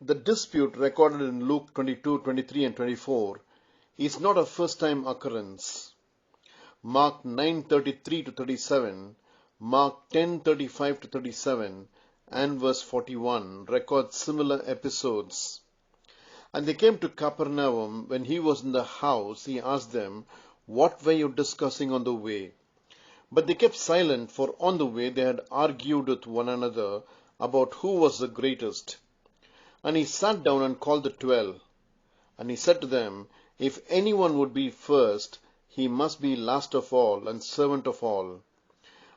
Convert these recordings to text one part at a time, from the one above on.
The dispute recorded in Luke 22, 23 and 24 is not a first-time occurrence. Mark 9:33 to 37, Mark 10:35 to 37, and verse 41 record similar episodes. And they came to Capernaum. When he was in the house, he asked them, "What were you discussing on the way?" But they kept silent, for on the way they had argued with one another about who was the greatest. And he sat down and called the 12. And he said to them, "If anyone would be first, he must be last of all and servant of all."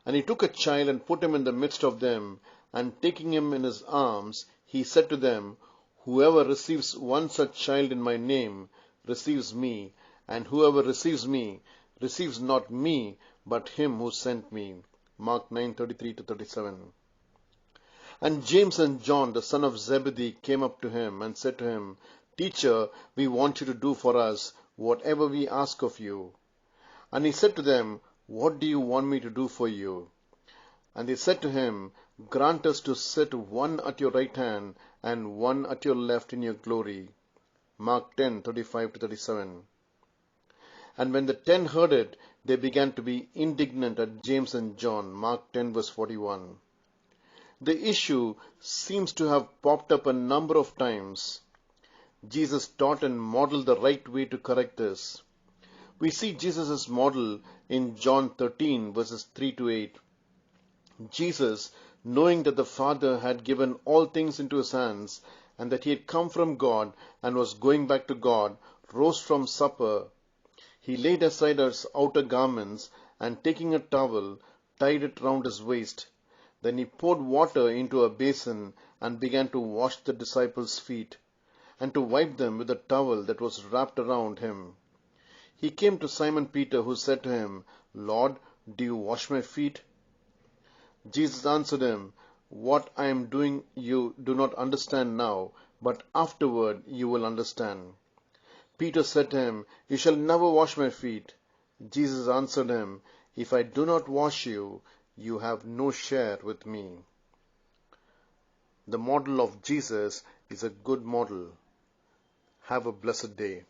And he took a child and put him in the midst of them, and taking him in his arms, he said to them, "Whoever receives one such child in my name receives me, and whoever receives me receives not me, but him who sent me." Mark 9:33 to 37. And James and John, the son of Zebedee, came up to him and said to him, "Teacher, we want you to do for us whatever we ask of you." And he said to them, "What do you want me to do for you?" And they said to him, "Grant us to sit one at your right hand and one at your left in your glory." Mark 10:35 to 37. And when the 10 heard it, they began to be indignant at James and John. Mark 10 verse 41. The issue seems to have popped up a number of times. Jesus taught and modeled the right way to correct this. We see Jesus' model in John 13 verses 3 to 8. Jesus, knowing that the Father had given all things into his hands, and that he had come from God and was going back to God, rose from supper. He laid aside his outer garments, and taking a towel, tied it round his waist. Then he poured water into a basin and began to wash the disciples' feet, and to wipe them with a towel that was wrapped around him. He came to Simon Peter, who said to him, "Lord, do you wash my feet?" Jesus answered him, "What I am doing you do not understand now, but afterward you will understand." Peter said to him, "You shall never wash my feet." Jesus answered him, "If I do not wash you, you have no share with me." The model of Jesus is a good model. Have a blessed day.